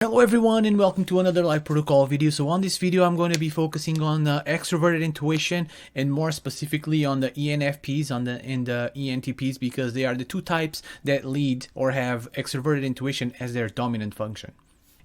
Hello everyone and welcome to another live protocol video. So on this video I'm going to be focusing on extroverted intuition and more specifically on the ENFPs and the ENTPs, because they are the two types that lead or have extroverted intuition as their dominant function.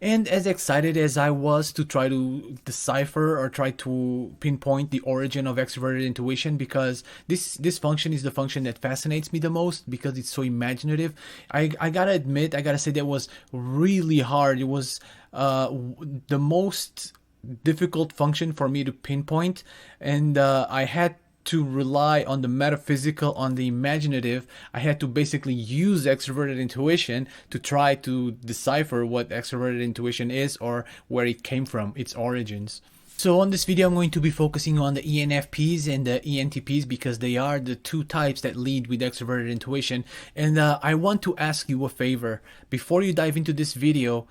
And as excited as I was to try to decipher or try to pinpoint the origin of extroverted intuition, because this function is the function that fascinates me the most because it's so imaginative, I gotta admit, I gotta say that was really hard. It was the most difficult function for me to pinpoint, and I had to rely on the metaphysical, on the imaginative. I had to basically use extroverted intuition to try to decipher what extroverted intuition is or where it came from, its origins. So on this video I'm going to be focusing on the ENFPs and the ENTPs because they are the two types that lead with extroverted intuition. And I want to ask you a favor. Before you dive into this video,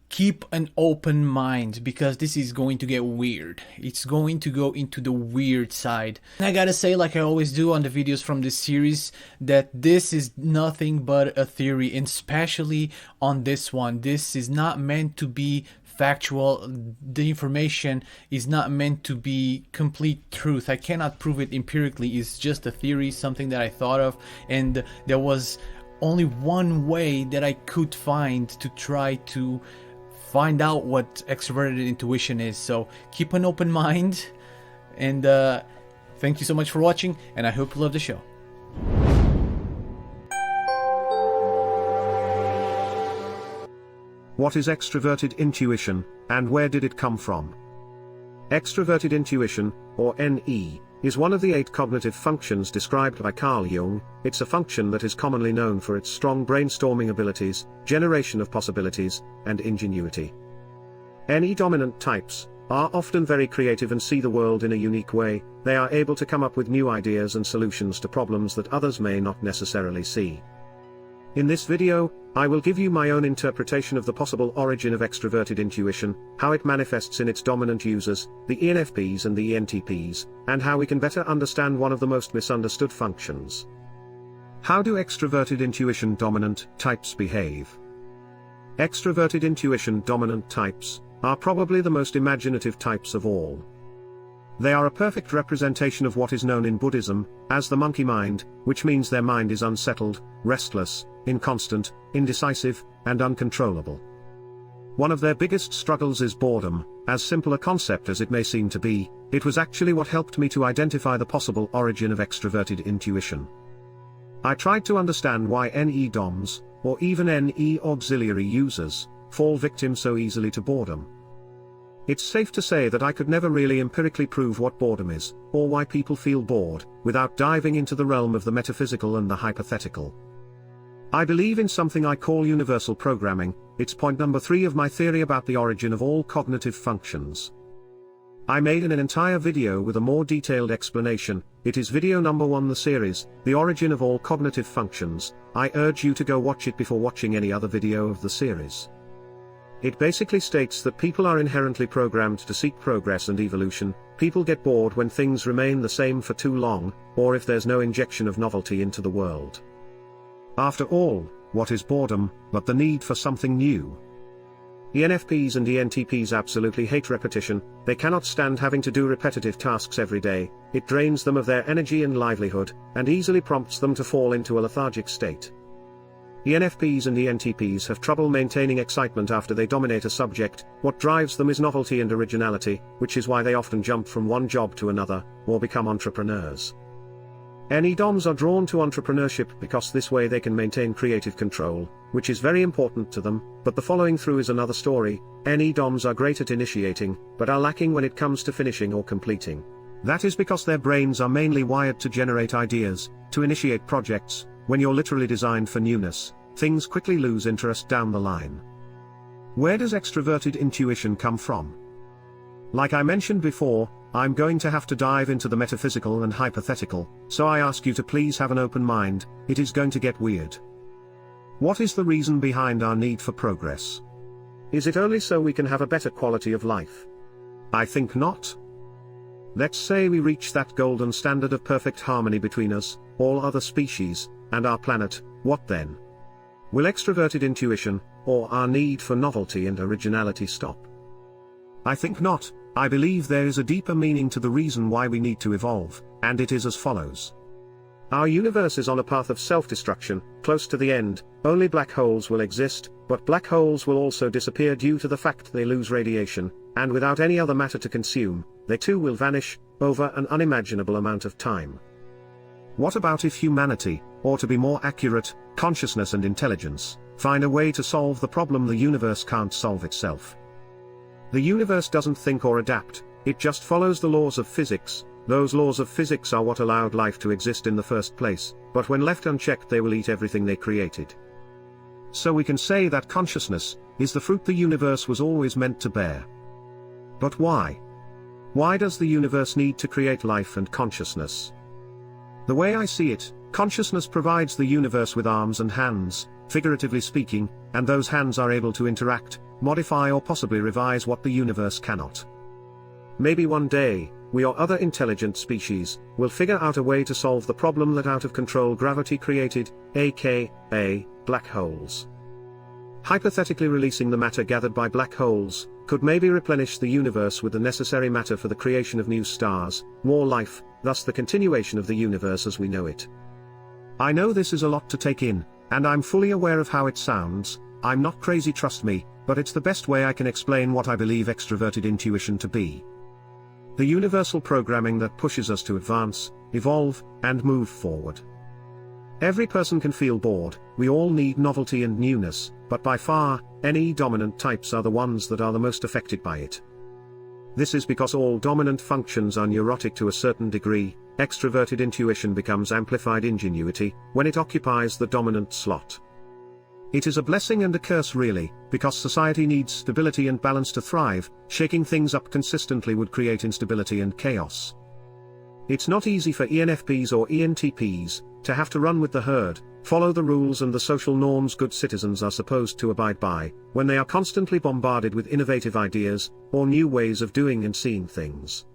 keep an open mind, because this is going to get weird. It's going to go into the weird side. And I gotta say, like I always do on the videos from this series, that this is nothing but a theory, and especially on this one. This is not meant to be factual. The information is not meant to be complete truth. I cannot prove it empirically. It's just a theory, something that I thought of, and there was only one way that I could find to try to find out what extroverted intuition is. So keep an open mind, and thank you so much for watching, and I hope you love the show. What is extroverted intuition, and where did it come from? Extroverted intuition, or NE, is one of the 8 cognitive functions described by Carl Jung. It's a function that is commonly known for its strong brainstorming abilities, generation of possibilities, and ingenuity. NE dominant types are often very creative and see the world in a unique way. They are able to come up with new ideas and solutions to problems that others may not necessarily see. In this video, I will give you my own interpretation of the possible origin of extroverted intuition, how it manifests in its dominant users, the ENFPs and the ENTPs, and how we can better understand one of the most misunderstood functions. How do extroverted intuition dominant types behave? Extroverted intuition dominant types are probably the most imaginative types of all. They are a perfect representation of what is known in Buddhism as the monkey mind, which means their mind is unsettled, restless, inconstant, indecisive, and uncontrollable. One of their biggest struggles is boredom. As simple a concept as it may seem to be, it was actually what helped me to identify the possible origin of extroverted intuition. I tried to understand why NE DOMs, or even NE auxiliary users, fall victim so easily to boredom. It's safe to say that I could never really empirically prove what boredom is, or why people feel bored, without diving into the realm of the metaphysical and the hypothetical. I believe in something I call universal programming. It's point number 3 of my theory about the origin of all cognitive functions. I made an entire video with a more detailed explanation. It is video number 1 the series, The Origin of All Cognitive Functions. I urge you to go watch it before watching any other video of the series. It basically states that people are inherently programmed to seek progress and evolution. People get bored when things remain the same for too long, or if there's no injection of novelty into the world. After all, what is boredom but the need for something new? ENFPs and ENTPs absolutely hate repetition. They cannot stand having to do repetitive tasks every day. It drains them of their energy and livelihood, and easily prompts them to fall into a lethargic state. ENFPs and ENTPs have trouble maintaining excitement after they dominate a subject. What drives them is novelty and originality, which is why they often jump from one job to another, or become entrepreneurs. NE DOMs are drawn to entrepreneurship because this way they can maintain creative control, which is very important to them, but the following through is another story. NE DOMs are great at initiating, but are lacking when it comes to finishing or completing. That is because their brains are mainly wired to generate ideas, to initiate projects. When you're literally designed for newness, things quickly lose interest down the line. Where does extroverted intuition come from? Like I mentioned before, I'm going to have to dive into the metaphysical and hypothetical, so I ask you to please have an open mind. It is going to get weird. What is the reason behind our need for progress? Is it only so we can have a better quality of life? I think not. Let's say we reach that golden standard of perfect harmony between us, all other species, and our planet. What then? Will extroverted intuition, or our need for novelty and originality, stop? I think not. I believe there is a deeper meaning to the reason why we need to evolve, and it is as follows. Our universe is on a path of self-destruction, close to the end. Only black holes will exist, but black holes will also disappear due to the fact they lose radiation, and without any other matter to consume, they too will vanish, over an unimaginable amount of time. What about if humanity, or to be more accurate, consciousness and intelligence, find a way to solve the problem the universe can't solve itself? The universe doesn't think or adapt, it just follows the laws of physics. Those laws of physics are what allowed life to exist in the first place, but when left unchecked they will eat everything they created. So we can say that consciousness is the fruit the universe was always meant to bear. But why? Why does the universe need to create life and consciousness? The way I see it, consciousness provides the universe with arms and hands, figuratively speaking, and those hands are able to interact, modify or possibly revise what the universe cannot. Maybe one day, we or other intelligent species will figure out a way to solve the problem that out-of-control gravity created, aka black holes. Hypothetically, releasing the matter gathered by black holes could maybe replenish the universe with the necessary matter for the creation of new stars, more life, thus the continuation of the universe as we know it. I know this is a lot to take in, and I'm fully aware of how it sounds. I'm not crazy, trust me, but it's the best way I can explain what I believe extroverted intuition to be. The universal programming that pushes us to advance, evolve, and move forward. Every person can feel bored, we all need novelty and newness, but by far, NE dominant types are the ones that are the most affected by it. This is because all dominant functions are neurotic to a certain degree. Extroverted intuition becomes amplified ingenuity when it occupies the dominant slot. It is a blessing and a curse really, because society needs stability and balance to thrive. Shaking things up consistently would create instability and chaos. It's not easy for ENFPs or ENTPs to have to run with the herd, follow the rules and the social norms good citizens are supposed to abide by, when they are constantly bombarded with innovative ideas, or new ways of doing and seeing things.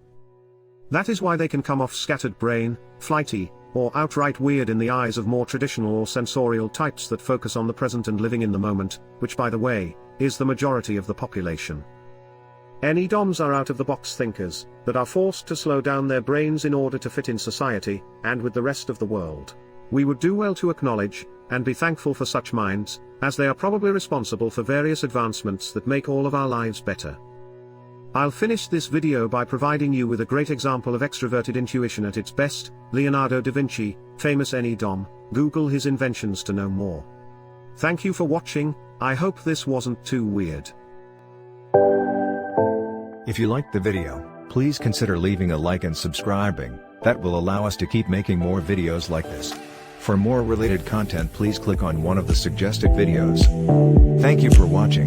That is why they can come off scattered brain, flighty, or outright weird in the eyes of more traditional or sensorial types that focus on the present and living in the moment, which by the way, is the majority of the population. NE DOMs are out-of-the-box thinkers, that are forced to slow down their brains in order to fit in society, and with the rest of the world. We would do well to acknowledge, and be thankful for such minds, as they are probably responsible for various advancements that make all of our lives better. I'll finish this video by providing you with a great example of extroverted intuition at its best. Leonardo da Vinci, famous NE DOM. Google his inventions to know more. Thank you for watching. I hope this wasn't too weird. If you liked the video, please consider leaving a like and subscribing. That will allow us to keep making more videos like this. For more related content, please click on one of the suggested videos. Thank you for watching.